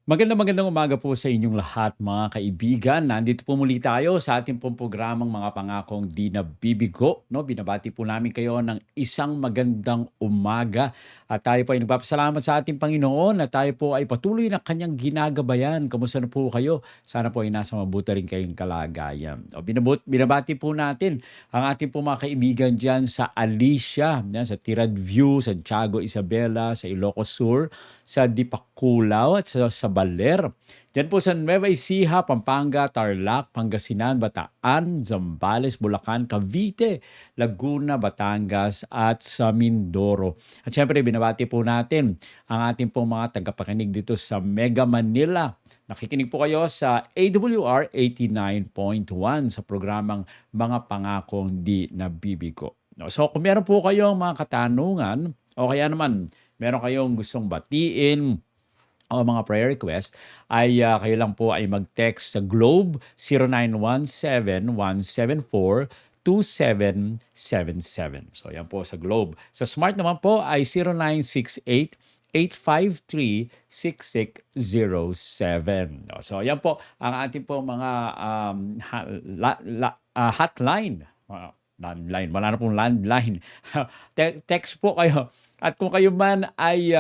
Magandang umaga po sa inyong lahat mga kaibigan. Nandito po muli tayo sa ating pong programang Mga Pangakong Di Nabibigo. No? Binabati po namin kayo ng isang magandang umaga. At tayo po ay nagpapasalamat sa ating Panginoon na tayo po ay patuloy na kanyang ginagabayan. Kamusta na po kayo? Sana po ay nasa mabuti rin kayong kalagayan. Binabati po natin ang ating po mga kaibigan dyan sa Alicia, yan, sa Tirad View, Santiago Isabela, sa Ilocos Sur, sa Dipakulaw at sa Baler. Diyan po sa Nueva Ecija, Pampanga, Tarlac, Pangasinan, Bataan, Zambales, Bulacan, Cavite, Laguna, Batangas at sa Mindoro. At syempre binabati po natin ang ating pong mga tagapakinig dito sa Mega Manila. Nakikinig po kayo sa AWR 89.1 sa programang Mga Pangakong Di Nabibigo. So kung meron po kayong mga katanungan o kaya naman meron kayong gustong batiin o mga prayer request, ay kayo lang po ay mag-text sa Globe 0917-174-2777. So yan po sa Globe. Sa Smart naman po ay 0968-853-6607. So yan po ang ating po mga hotline. Landline. Wala na pong landline. Text po kayo. At kung kayo man ay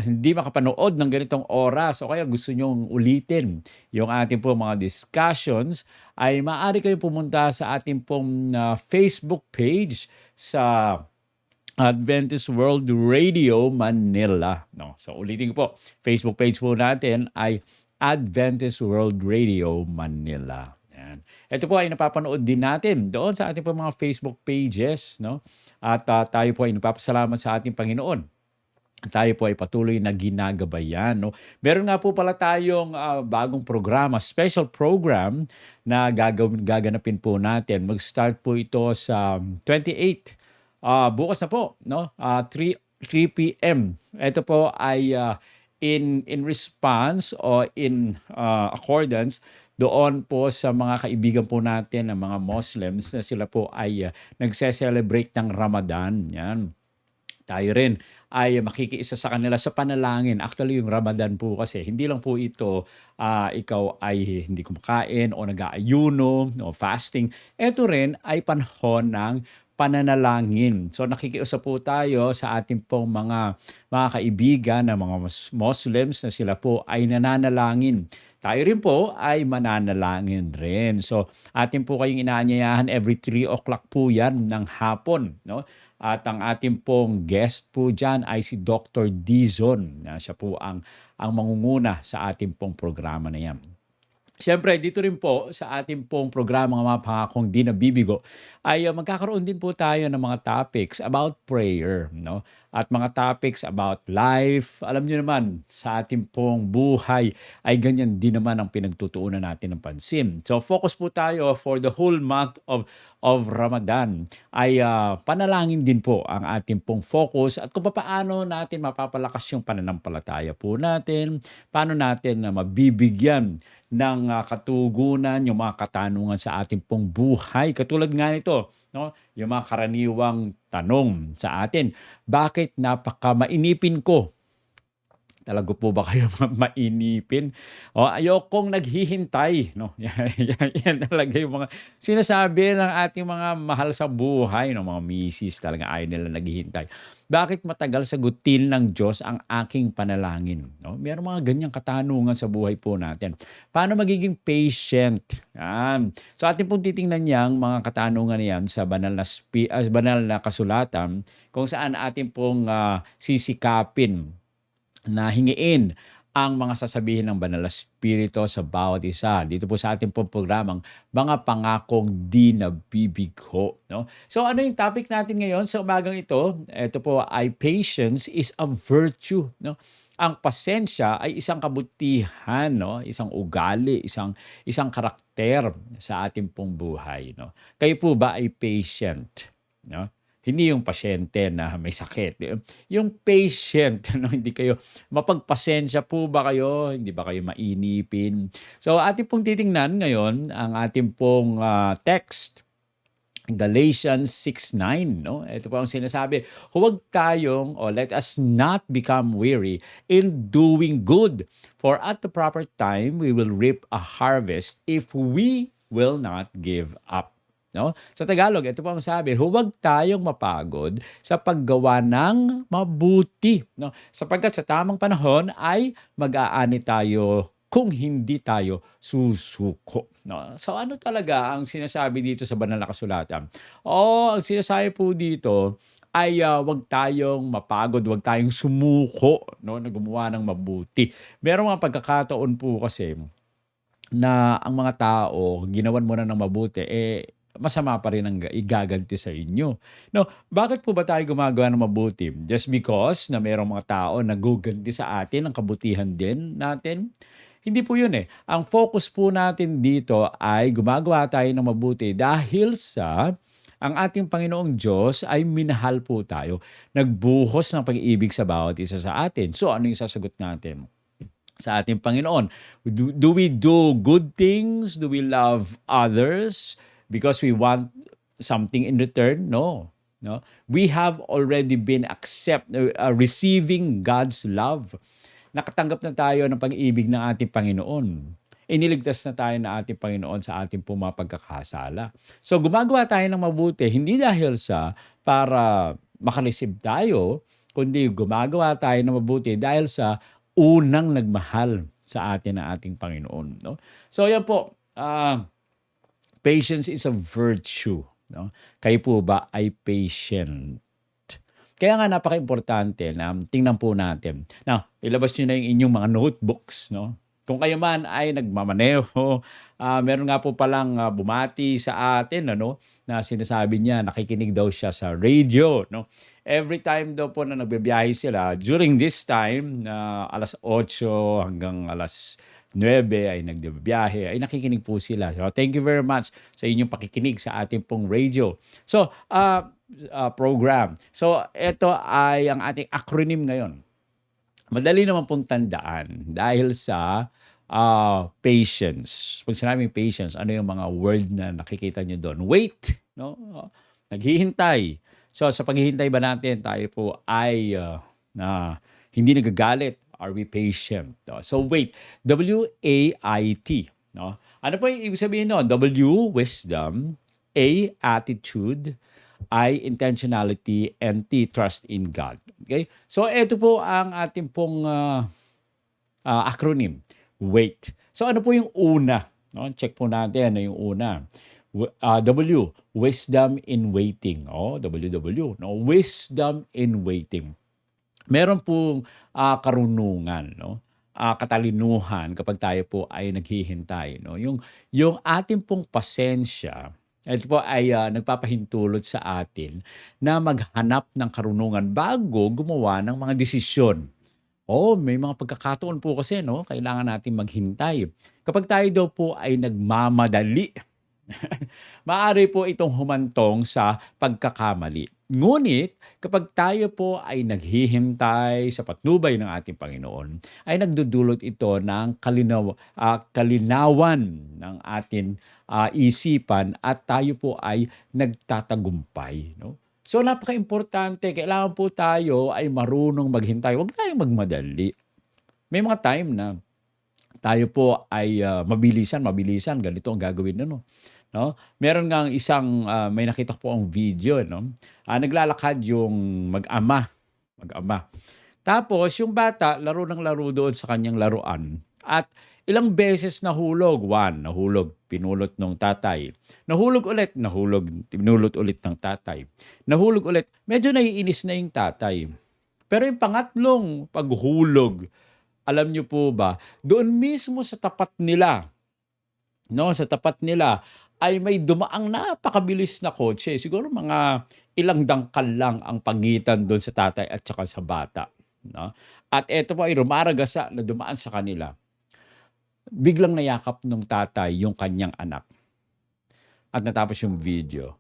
hindi makapanood ng ganitong oras o kaya gusto nyong ulitin yung ating pong mga discussions, ay maaari kayong pumunta sa ating pong Facebook page sa Adventist World Radio Manila. No, so ulitin ko po, Facebook page po natin ay Adventist World Radio Manila. Yan. Ito po ay napapanood din natin doon sa ating po mga Facebook pages, no? At tayo po ay nagpapasalamat sa ating Panginoon. Tayo po ay patuloy na ginagabayan, no? Meron nga po pala tayong bagong programa, special program na gaganapin po natin. Mag-start po ito sa 28. Bukas na po, no? 3 p.m. Ito po ay in response o in accordance doon po sa mga kaibigan po natin ng mga Muslims na sila po ay nagse-celebrate ng Ramadan. Yan. Tayo rin ay makikiisa sa kanila sa panalangin. Actually, yung Ramadan po kasi, hindi lang po ito ikaw ay hindi kumakain o nag-aayuno o fasting. Ito rin ay panahon ng pananalangin. So nakikiusap po tayo sa ating pong mga kaibigan na mga Muslims na sila po ay nananalangin. Tayo rin po ay mananalangin rin. So atin po kayong inaanyayahan every 3 o'clock po yan ng hapon. No? At ang ating pong guest po dyan ay si Dr. Dizon. Siya po ang mangunguna sa ating pong programa na yan. Siyempre, dito rin po sa ating pong programa Mga Pangakong Di Nabibigo ay magkakaroon din po tayo ng mga topics about prayer, no? At mga topics about life. Alam niyo naman, sa ating pong buhay ay ganyan din naman ang pinagtutuunan natin ng pansin. So focus po tayo for the whole month of Ramadan ay panalangin din po ang ating pong focus at kung paano natin mapapalakas yung pananampalataya po natin, paano natin mabibigyan ng katugunan, yung mga katanungan sa ating pong buhay. Katulad nga nito, no? Yung mga karaniwang tanong sa atin, bakit napaka-mainipin ko? Talaga po ba kayo mainipin? O ayokong naghihintay, no? Yan talaga yung mga sinasabi ng ating mga mahal sa buhay, no? Mga misis talaga ayaw nila naghihintay. Bakit matagal sagutin ng Diyos ang aking panalangin? No? Meron mga ganyang katanungan sa buhay po natin. Paano magiging patient? Yan. So ating pong titingnan yang mga katanungan yan sa banal na kasulatan kung saan ating pong sisikapin na hingiin ang mga sasabihin ng Banal na Espiritu sa bawat isa. Dito po sa ating pong programang Mga Pangakong Di Nabibigo. No? So ano yung topic natin ngayon sa umagang ito? Ito po ay patience is a virtue. No? Ang pasensya ay isang kabutihan, no? Isang ugali, isang karakter sa ating pong buhay. No? Kayo po ba ay patient? No? Hindi yung pasyente na may sakit. Yung patient, no? Hindi kayo, mapagpasensya po ba kayo? Hindi ba kayo mainipin? So ating pong titingnan ngayon ang ating pong text Galatians 6:9, no? Ito po ang sinasabi, huwag tayong, o let us not become weary in doing good, for at the proper time we will reap a harvest if we will not give up. No? Sa Tagalog, ito po ang sabi, huwag tayong mapagod sa paggawa ng mabuti. No? Sapagkat sa tamang panahon ay mag-aani tayo kung hindi tayo susuko. No? So ano talaga ang sinasabi dito sa banal na kasulatan? Ang sinasabi po dito ay wag tayong mapagod, wag tayong sumuko, no, na gumawa ng mabuti. Merong mga pagkakataon po kasi na ang mga tao, ginawan mo na ng mabuti, masama pa rin ang igaganti sa inyo. No, bakit po ba tayo gumagawa ng mabuti? Just because na merong mga tao na guganti sa atin ang kabutihan din natin? Hindi po yun eh. Ang focus po natin dito ay gumagawa tayo ng mabuti dahil sa ang ating Panginoong Diyos ay minahal po tayo. Nagbuhos ng pag-ibig sa bawat isa sa atin. So ano yung sasagot natin sa ating Panginoon? Do we do good things? Do we love others because we want something in return? No. No. We have already been receiving God's love. Nakatanggap na tayo ng pag-ibig ng ating Panginoon. Iniligtas na tayo ng ating Panginoon sa ating pagkakasala. So gumagawa tayo ng mabuti, hindi dahil sa para makareceive tayo, kundi gumagawa tayo ng mabuti dahil sa unang nagmahal sa atin ng ating Panginoon. No? So yan po, patience is a virtue. No? Kayo po ba ay patient? Kaya nga napaka-importante na tingnan po natin. Now, ilabas nyo na yung inyong mga notebooks. No? Kung kayo man ay nagmamaneho, meron nga po palang bumati sa atin na sinasabi niya, nakikinig daw siya sa radio. No? Every time daw po na nagbibiyahe sila, during this time, alas 8 hanggang alas 9 ay nagbibiyahe, ay nakikinig po sila. So, thank you very much sa inyong pakikinig sa ating pong radio. So, program. So, ito ay ang ating acronym ngayon. Madali naman pong tandaan dahil sa patience. Pag sinabing patience, ano yung mga word na nakikita nyo doon? Wait. No? Naghihintay. So, sa paghihintay ba natin, tayo po ay hindi nagagalit? Are we patient? No? So, wait. W-A-I-T. No? Ano po yung ibig sabihin no? W, wisdom. A, attitude. I, intentionality, and T, trust in God. Okay? So, ito po ang ating pong acronym. WAIT. So, ano po yung una? No? Check po natin ano yung una. W, wisdom in waiting. WW. No? Wisdom in waiting. Meron pong karunungan, no? Katalinuhan kapag tayo po ay naghihintay. No? Yung ating pong pasensya, ito po ay nagpapahintulot sa atin na maghanap ng karunungan bago gumawa ng mga desisyon. May mga pagkakataon po kasi, no? Kailangan natin maghintay. Kapag tayo daw po ay nagmamadali, maaari po itong humantong sa pagkakamali. Ngunit, kapag tayo po ay naghihintay sa patnubay ng ating Panginoon, ay nagdudulot ito ng kalinawan ng ating isipan at tayo po ay nagtatagumpay. No? So, napaka-importante. Kailangan po tayo ay marunong maghintay. Huwag tayong magmadali. May mga time na tayo po ay mabilisan, ganito ang gagawin no? Meron ngang isang may nakita po ang video naglalakad yung mag-ama. Tapos yung bata laro ng laro doon sa kanyang laruan at ilang beses nahulog. Nahulog, pinulot ng tatay. Nahulog ulit, pinulot ulit ng tatay. Nahulog ulit, medyo naiinis na yung tatay. Pero yung pangatlong paghulog, alam niyo po ba, doon mismo sa tapat nila, ay may dumaang napakabilis na kotse. Siguro mga ilang dangkal lang ang pagitan doon sa tatay at saka sa bata. No? At ito po ay rumaragasa na dumaan sa kanila. Biglang nayakap ng tatay yung kanyang anak. At natapos yung video.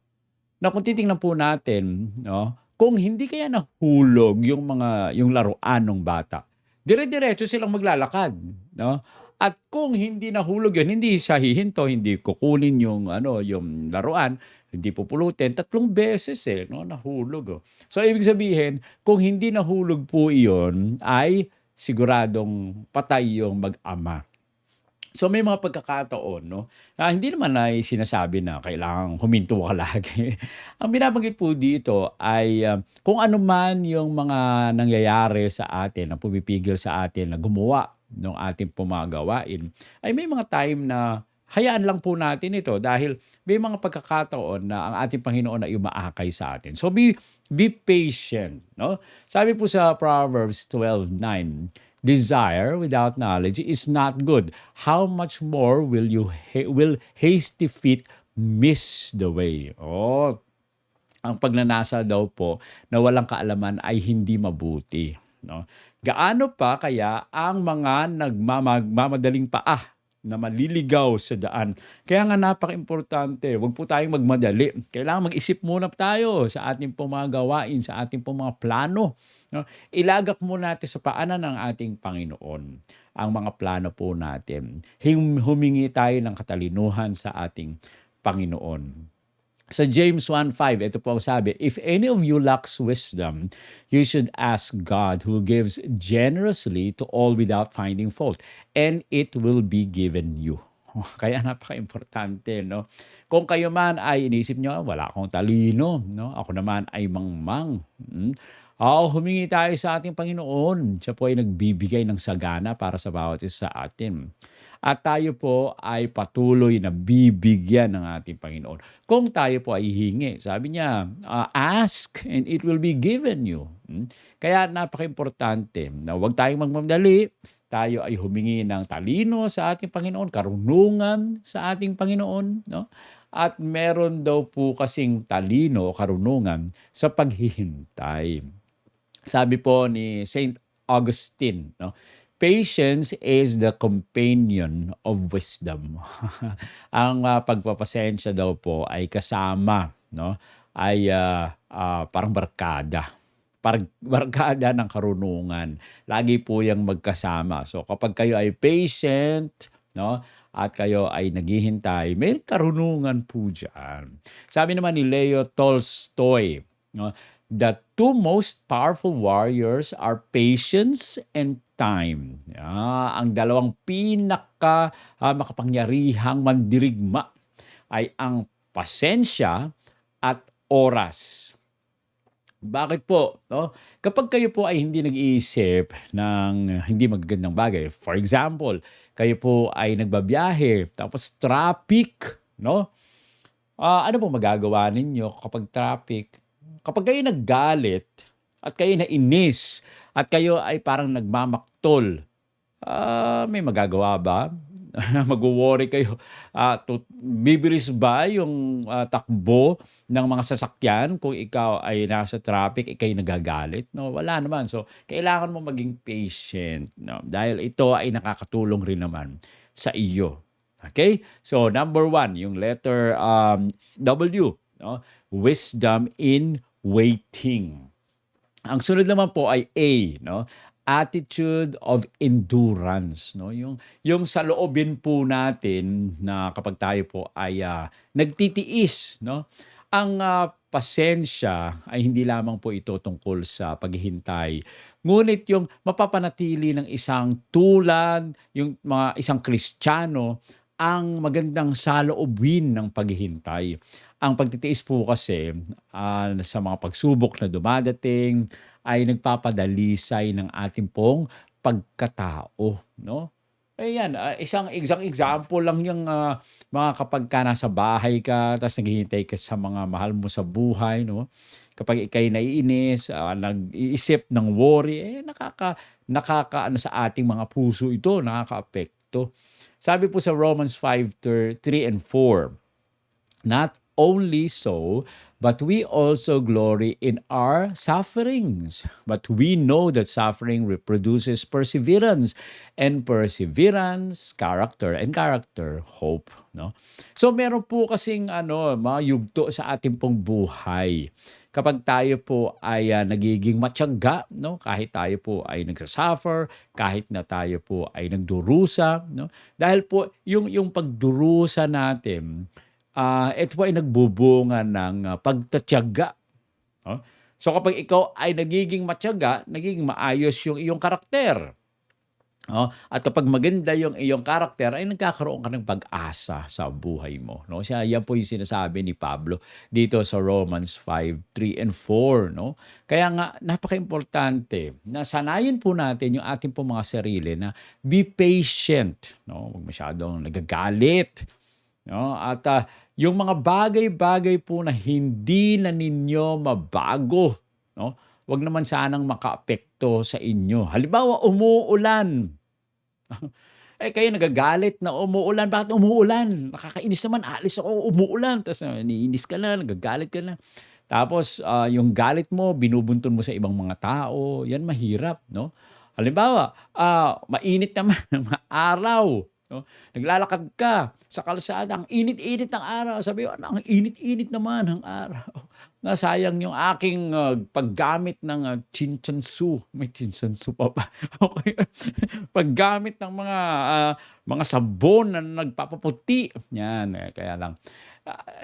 Na kung titingnan po natin, kung hindi kaya nahulog yung laruan ng bata, dire-diretso silang maglalakad. No? At kung hindi nahulog yun, hindi siya hihinto, hindi kukunin yung ano, yung laruan, hindi pupulutin, 3 beses nahulog. So ibig sabihin, kung hindi nahulog po iyon, ay siguradong patay yung mag-ama. So may mga pagkakataon, hindi naman ay sinasabi na kailangang huminto ka lagi. Ang binabanggit po dito ay kung ano man yung mga nangyayari sa atin, na pumipigil sa atin na gumawa ng ating pumagawain, ay may mga time na hayaan lang po natin ito dahil may mga pagkakataon na ang ating Panginoon ay umaakay sa atin. So be patient, no? Sabi po sa Proverbs 12:9, desire without knowledge is not good. How much more will hasty feet miss the way? Oh, ang pagnanasa daw po na walang kaalaman ay hindi mabuti, no? Gaano pa kaya ang mga nagmamadaling paa na maliligaw sa daan? Kaya nga napaka-importante, huwag po tayong magmadali. Kailangan mag-isip muna tayo sa ating pong mga gawain, sa ating pong mga plano, no? Ilagak muna natin sa paanan ng ating Panginoon ang mga plano po natin. Humingi tayo ng katalinuhan sa ating Panginoon. Sa James 1:5, ito po ang sabi, if any of you lacks wisdom, you should ask God who gives generously to all without finding fault, and it will be given you. Kaya napaka-importante, no? Kung kayo man ay inisip nyo, wala akong talino, no? Ako naman ay mangmang. Humingi tayo sa ating Panginoon. Siya po ay nagbibigay ng sagana para sa bawat isa sa atin. At tayo po ay patuloy na bibigyan ng ating Panginoon. Kung tayo po ay hihingi, sabi niya, ask and it will be given you. Kaya napaka-importante na huwag tayong magmamadali. Tayo ay humingi ng talino sa ating Panginoon, karunungan sa ating Panginoon, no? At meron daw po kasing talino o karunungan sa paghihintay. Sabi po ni Saint Augustine, no? Patience is the companion of wisdom. Ang pagpapasensya daw po ay kasama, no? Ay parang barkada. Barkada ng karunungan. Lagi po yang magkasama. So kapag kayo ay patient, no? At kayo ay naghihintay, may karunungan po diyan. Sabi naman ni Leo Tolstoy, no? The two most powerful warriors are patience and time. Ang dalawang pinaka makapangyarihang mandirigma ay ang pasensya at oras. Bakit po? No? Kapag kayo po ay hindi nag-iisip ng hindi magagandang bagay, for example, kayo po ay nagbabiyahe, tapos traffic, no? Ano po magagawa ninyo kapag traffic? Kapag kayo naggalit at kayo nainis at kayo ay parang nagmamaktol, may magagawa ba? Magwo-worry kayo. Bibilis ba yung takbo ng mga sasakyan kung ikaw ay nasa traffic, ikay nagagalit? No, wala naman. So, kailangan mo maging patient, no? Dahil ito ay nakakatulong rin naman sa iyo. Okay? So, number 1, yung letter W, no? Wisdom in waiting. Ang sunod naman po ay A, no? Attitude of endurance, no? Yung sa loobin po natin na kapag tayo po ay nagtitiis, no? Ang pasensya ay hindi lamang po ito tungkol sa paghihintay. Ngunit yung mapapanatili ng isang tulad, yung mga isang Kristiyano, ang magandang saloobin ng paghihintay. Ang pagtitiis po kasi sa mga pagsubok na dumadating ay nagpapadalisay ng ating pong pagkatao, no? Ayan, isang example lang yung mga kapag ka nasa bahay ka tapos naghihintay ka sa mga mahal mo sa buhay, no? Kapag ika'y naiinis, nag-iisip ng worry, nakakaano sa ating mga puso ito, nakakaapekto. Sabi po sa Romans 5:3 and 4, not only so, but we also glory in our sufferings. But we know that suffering reproduces perseverance, and perseverance, character, and character, hope. No? So meron po kasing mga yugto sa ating pong buhay. Kapag tayo po ay nagiging matyaga, no? Kahit tayo po ay nagsasuffer, kahit na tayo po ay nagdurusa, no? Dahil po yung pagdurusa natin, ito po ay nagbubunga ng pagtatyaga. No? So kapag ikaw ay nagiging matyaga, nagiging maayos yung iyong karakter. Oh, at kapag maganda yung iyong karakter ay nagkakaroon ka ng pag-asa sa buhay mo, no? Yan po yung sinasabi ni Pablo dito sa Romans 5:3 and 4, no? Kaya nga napakaimportante na sanayin po natin yung ating po mga sarili na be patient, no? Huwag masyadong nagagalit, no? At yung mga bagay-bagay po na hindi na ninyo mabago, no? Wag naman sanang makaapekto sa inyo. Halimbawa, umuulan. Kayo nagagalit na umuulan. Bakit umuulan? Nakakainis naman. Alis ako, umuulan. Tapos naiinis ka na, nagagalit ka na. Tapos yung galit mo, binubuntun mo sa ibang mga tao. Yan mahirap, no? Halimbawa, mainit naman, araw. No? Naglalakad ka sa kalsada, ang init-init ng araw. Sabi mo, ang init-init naman ng araw. Nasayang yung aking paggamit ng chinchansu. May chinchansu pa ba? Okay. Paggamit ng mga sabon na nagpapaputi. Yan, kaya lang.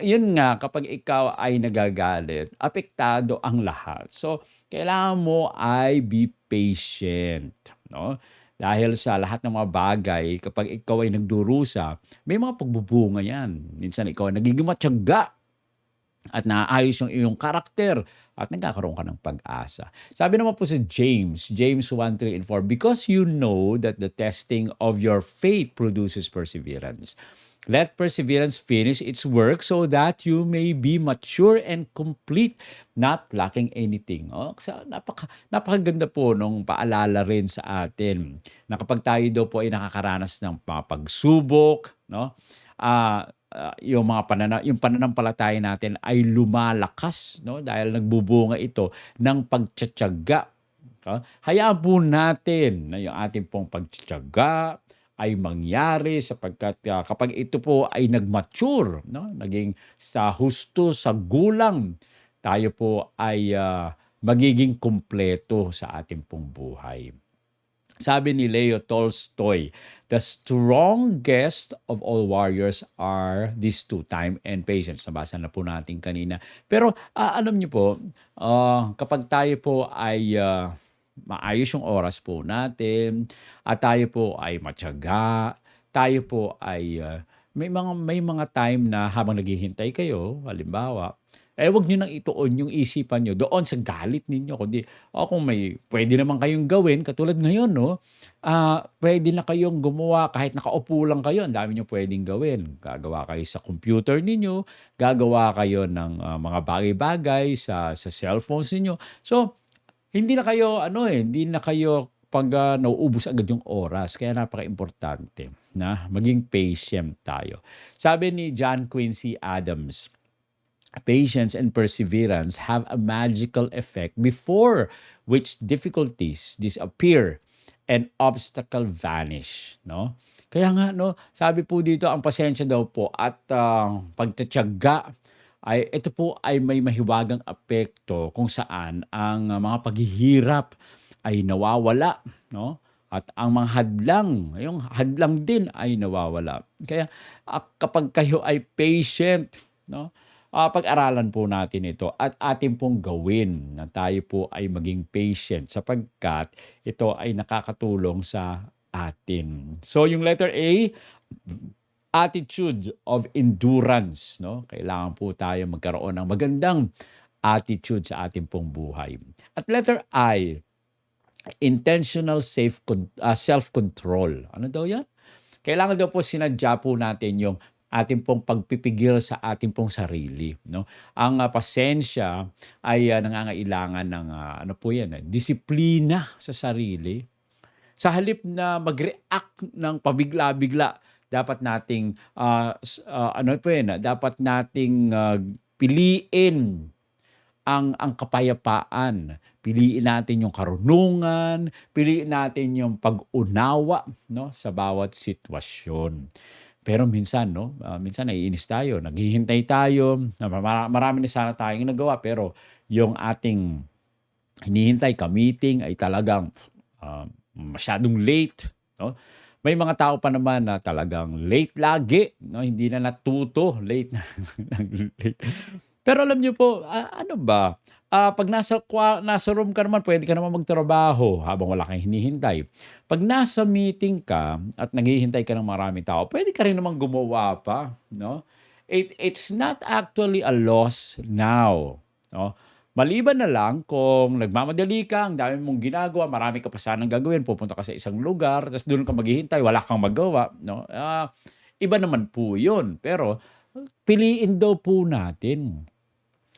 Yun nga, kapag ikaw ay nagagalit, apektado ang lahat. So, kailangan mo ay be patient. No? Dahil sa lahat ng mga bagay, kapag ikaw ay nagdurusa, may mga pagbubunga yan. Minsan ikaw ay nagiging matyaga at naayos yung iyong karakter at nagkakaroon ka ng pag-asa. Sabi naman po sa James 1:3 and 4, because you know that the testing of your faith produces perseverance. Let perseverance finish its work so that you may be mature and complete, not lacking anything. Napakaganda po nung paalala rin sa atin na kapag tayo daw po ay nakakaranas ng mga pagsubok, no? Yung pananampalataya natin ay lumalakas, no? Dahil nagbubunga ito ng pagtiyatiyaga. Hayaan po natin na yung ating pong pagtiyatiyaga ay mangyari sapagkat kapag ito po ay nag-mature, no? Naging sa husto, sa gulang, tayo po ay magiging kumpleto sa ating pong buhay. Sabi ni Leo Tolstoy, the strongest of all warriors are these two, time and patience. Nabasa na po natin kanina. Pero alam niyo po, kapag tayo po ay maayos yung oras po natin at tayo po ay matyaga, tayo po ay may mga time na habang naghihintay kayo, halimbawa, wag niyo nang ituon yung isipan niyo doon sa galit ninyo, kundi kung may pwede naman kayong gawin katulad ngayon, no? Pwede na kayong gumawa kahit nakaupo lang kayo, ang dami niyo puwedeng gawin. Gagawa kayo sa computer ninyo, gagawa kayo ng mga bagay-bagay sa cellphones ninyo. So, hindi na kayo hindi na kayo nauubos agad yung oras. Kaya napakaimportante na maging patient tayo. Sabi ni John Quincy Adams, patience and perseverance have a magical effect before which difficulties disappear and obstacle vanish, no? Kaya nga, no, sabi po dito, ang pasensya daw po at pagtitiyaga ay ito po ay may mahiwagang apekto kung saan ang mga paghihirap ay nawawala, no? At ang mga yung hadlang din ay nawawala. Kaya kapag kayo ay patient, no? Pag-aralan po natin ito at atin pong gawin na tayo po ay maging patient sapagkat ito ay nakakatulong sa atin. So yung letter A, attitude of endurance, no? Kailangan po tayo magkaroon ng magandang attitude sa ating pong buhay. At letter I, intentional self-control. Ano daw yan? Kailangan daw po sinadya po natin yung ating pong pagpipigil sa ating pong sarili, no? Ang pasensya ay nangangailangan ng disiplina sa sarili. Sa halip na mag-react ng pabigla-bigla, dapat nating ano po yun, dapat nating piliin ang kapayapaan. Piliin natin yung karunungan, piliin natin yung pag-unawa, no, sa bawat sitwasyon. Pero minsan, no, minsan naiinis tayo, naghihintay tayo, marami na sana tayong nagawa pero yung ating hinihintay ka-meeting ay talagang masyadong late, no? May mga tao pa naman na talagang late lagi, no? Hindi na natuto, late na late. Pero alam niyo po, ano ba, 'pag nasa room ka naman puwede ka naman magtrabaho habang wala kang hinihintay. 'Pag nasa meeting ka at naghihintay ka ng maraming tao, puwede ka rin namang gumawa pa, 'no? It's not actually a loss now, 'no? Maliban na lang kung nagmamadali ka, ang dami mong ginagawa, marami ka pa sanang gagawin, pupunta ka sa isang lugar, ta's do'n ka maghihintay, wala kang magawa, 'no? Iba naman po 'yun, pero piliin daw po natin.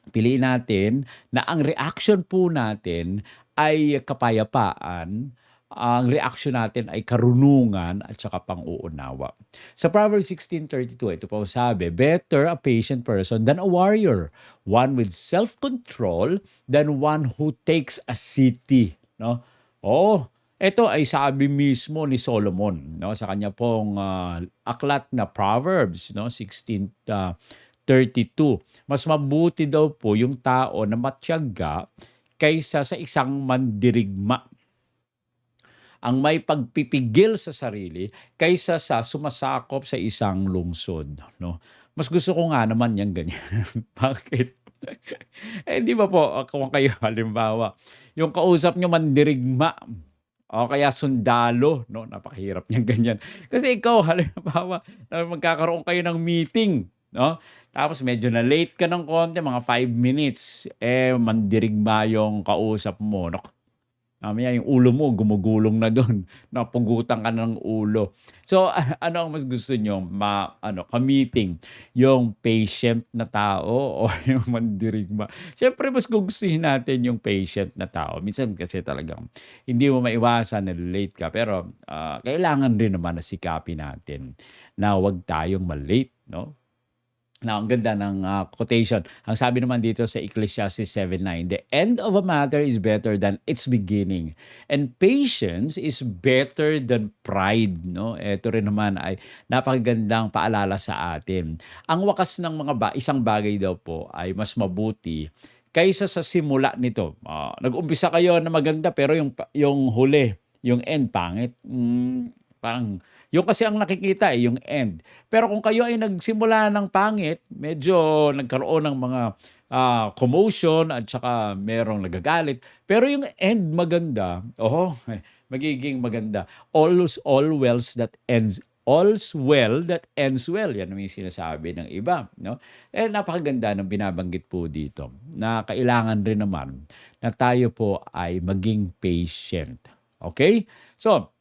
Piliin natin na ang reaction po natin ay kapayapaan, ang reaksyon natin ay karunungan at saka pang-uunawa. Sa Proverbs 16:32, ito po sabi, "Better a patient person than a warrior, one with self-control than one who takes a city." No? Oh, ito ay sabi mismo ni Solomon, no, sa kanya pong aklat na Proverbs, no, 16:32. Mas mabuti daw po yung tao na matiyaga kaysa sa isang mandirigma. Ang may pagpipigil sa sarili kaysa sa sumasakop sa isang lungsod, no? Mas gusto ko nga naman yang ganyan. Bakit? Eh, di ba po, kung kayo halimbawa, yung kausap niyo mandirigma o kaya sundalo, no? Napakahirap niyang ganyan. Kasi ikaw halimbawa, magkakaroon kayo ng meeting, no? Tapos medyo na late ka ng konti, mga 5 minutes, eh, mandirigma yung kausap mo. Naku, mamaya yung ulo mo gumugulong na dun, napugutan ka ng ulo. So, ano ang mas gusto niyo ka-meeting, yung patient na tao o yung mandirigma? Siyempre mas gugustuhin natin yung patient na tao. Minsan kasi talagang hindi mo maiwasan na late ka, pero kailangan rin naman na sikapin natin na 'wag tayong ma-late, 'no? Now, ang ganda ng quotation. Ang sabi naman dito sa Ecclesiastes 7:9, "The end of a matter is better than its beginning, and patience is better than pride." No? Ito rin naman ay napakagandang paalala sa atin. Ang wakas ng isang bagay daw po ay mas mabuti kaysa sa simula nito. Nag-umpisa kayo na maganda pero yung huli, yung end pangit. Parang yung kasi ang nakikita, yung end. Pero kung kayo ay nagsimula ng pangit, medyo nagkaroon ng mga commotion at saka merong nagagalit. Pero yung end maganda, magiging maganda. All's well that ends well. Yan ang yung sinasabi ng iba, no? Eh, napakaganda ng binabanggit po dito na kailangan rin naman na tayo po ay maging patient. Okay? So,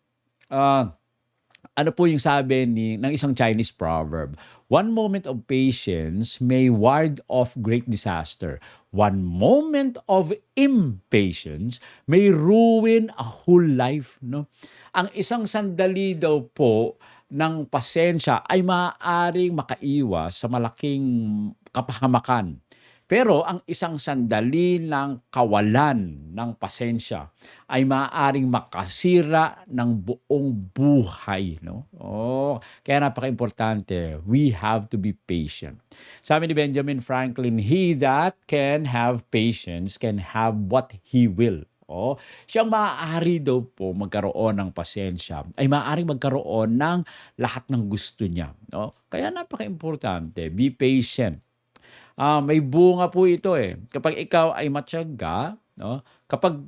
ano po yung sabi ng isang Chinese proverb? "One moment of patience may ward off great disaster. One moment of impatience may ruin a whole life." No? Ang isang sandali daw po ng pasensya ay maaaring makaiwas sa malaking kapahamakan. Pero ang isang sandali ng kawalan ng pasensya ay maaaring makasira ng buong buhay, no? Kaya napakaimportante, we have to be patient. Sabi ni Benjamin Franklin, "He that can have patience can have what he will." Siyang maaari daw po magkaroon ng pasensya ay maaaring magkaroon ng lahat ng gusto niya, no? Kaya napakaimportante, be patient. May bunga po ito, eh. Kapag ikaw ay matiyaga, 'no, kapag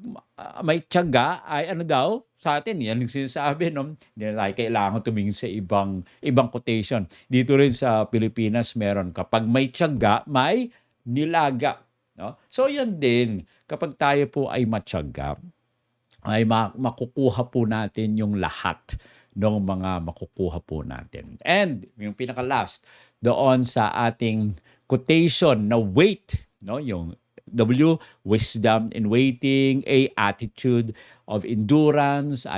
may tiyaga ay ano daw, sa atin 'yan yung sinasabi 'no, hindi na tayo kailangan tumingin sa ibang quotation. Dito rin sa Pilipinas meron, "Kapag may tiyaga, may nilaga." 'No? So 'yan din, kapag tayo po ay matiyaga, ay makukuha po natin yung lahat ng mga makukuha po natin. And yung pinaka-last, doon sa ating quotation na wait, no, yung W, wisdom in waiting. A, attitude of endurance.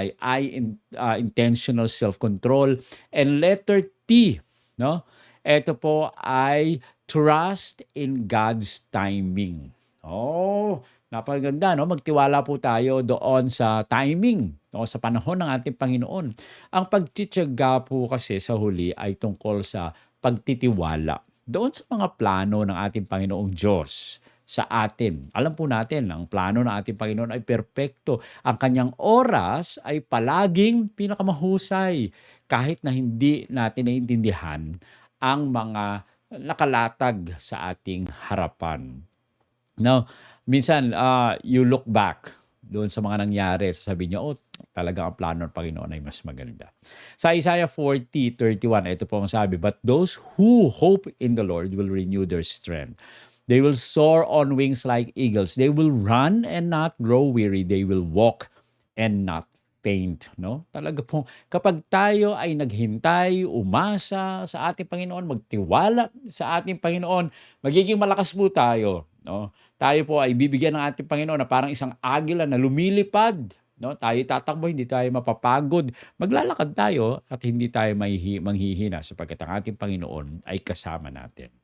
Intentional self-control. And letter T, no? Ito po ay trust in God's timing. Oh, napakaganda, no? Magtiwala po tayo doon sa timing, no? Sa panahon ng ating Panginoon. Ang pagtitiyaga po kasi sa huli ay tungkol sa pagtitiwala doon sa mga plano ng ating Panginoong Diyos sa atin. Alam po natin, ang plano ng ating Panginoon ay perpekto. Ang kanyang oras ay palaging pinakamahusay kahit na hindi natin naiintindihan ang mga nakalatag sa ating harapan. Now, minsan you look back doon sa mga nangyari, sasabihin niyo, oh, talaga ang plano ng Panginoon ay mas maganda. Sa Isaiah 40:31, ito po ang sabi, but those who hope in the Lord will renew their strength. They will soar on wings like eagles. They will run and not grow weary. They will walk and not faint, no? Talaga po, kapag tayo ay naghintay, umasa sa ating Panginoon, magtiwala sa ating Panginoon, magiging malakas po tayo, no? Tayo po ay bibigyan ng ating Panginoon na parang isang agila na lumilipad, no? Tayo tatakbo, hindi tayo mapapagod. Maglalakad tayo at hindi tayo manghihina sapagkat ang ating Panginoon ay kasama natin.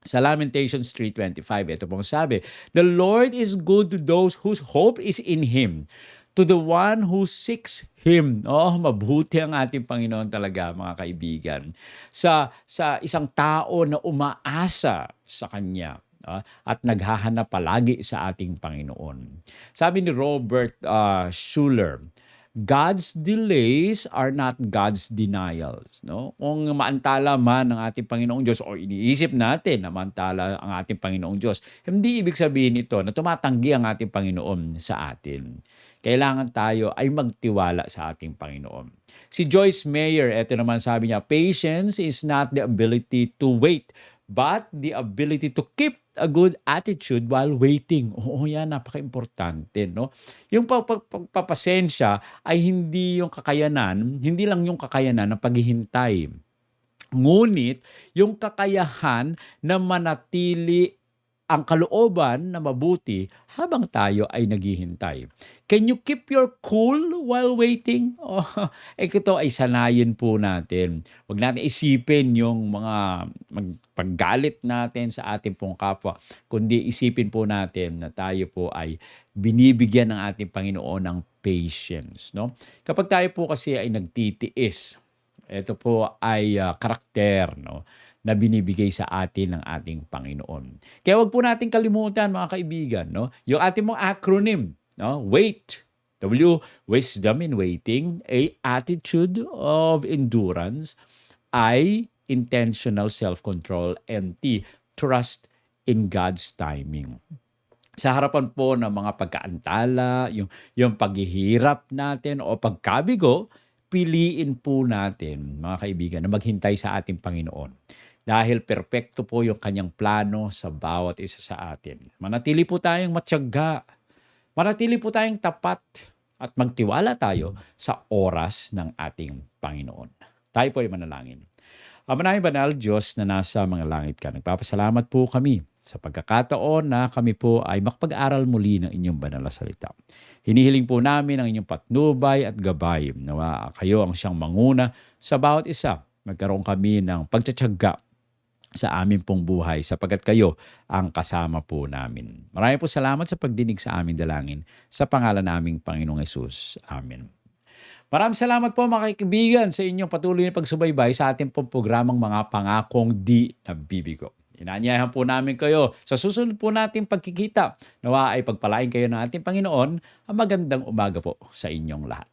Sa Lamentations 3:25, ito pong sabi, the Lord is good to those whose hope is in Him, to the one who seeks Him. Oh, mabuti ang ating Panginoon talaga, mga kaibigan. Sa isang tao na umaasa sa Kanya, at naghahanap palagi sa ating Panginoon. Sabi ni Robert Schuller, God's delays are not God's denials, no? Kung maantala man ng ating Panginoong Diyos o iniisip natin na maantala ang ating Panginoong Diyos, hindi ibig sabihin ito na tumatanggi ang ating Panginoon sa atin. Kailangan tayo ay magtiwala sa ating Panginoon. Si Joyce Meyer, ito naman sabi niya, patience is not the ability to wait, but the ability to keep a good attitude while waiting. Oo, yan, napaka-importante, no? Yung pagpapasensya ay hindi yung kakayanan, hindi lang yung kakayanan ng paghihintay. Ngunit, yung kakayahan na manatili ang kalooban na mabuti habang tayo ay naghihintay. Can you keep your cool while waiting? Oh, ito ay sanayin po natin. Huwag natin isipin yung mga paggalit natin sa ating pong kapwa, kundi isipin po natin na tayo po ay binibigyan ng ating Panginoon ng patience. No? Kapag tayo po kasi ay nagtitiis, ito po ay karakter, no, na binibigay sa atin ng ating Panginoon. Kaya wag po natin kalimutan, mga kaibigan, no, yung ating mong acronym, no, WAIT. W, wisdom in waiting. A, attitude of endurance. I, intentional self-control. And T, trust in God's timing. Sa harapan po ng mga pagkaantala, yung paghihirap natin o pagkabigo, piliin po natin, mga kaibigan, na maghintay sa ating Panginoon. Dahil perpekto po yung kanyang plano sa bawat isa sa atin. Manatili po tayong matyaga. Manatili po tayong tapat. At magtiwala tayo sa oras ng ating Panginoon. Tayo po ay manalangin. Manayang banal Diyos na nasa mga langit ka, nagpapasalamat po kami sa pagkakataon na kami po ay makapag-aral muli ng inyong banal na salita. Hinihiling po namin ang inyong patnubay at gabay. Nawa kayo ang siyang manguna sa bawat isa. Magkaroon kami ng pagtsatsaga sa amin pong buhay sapagkat kayo ang kasama po namin. Maraming po salamat sa pagdinig sa aming dalangin sa pangalan naming Panginoong Hesus. Amen. Maraming salamat po, mga kaibigan, sa inyong patuloy na pagsubaybay sa ating pong programang Mga Pangakong Di Nabibigo. Inaanyayahan po namin kayo sa susunod po nating pagkikita. Nawa ay pagpalain kayo ng ating Panginoon. Ang magandang umaga po sa inyong lahat.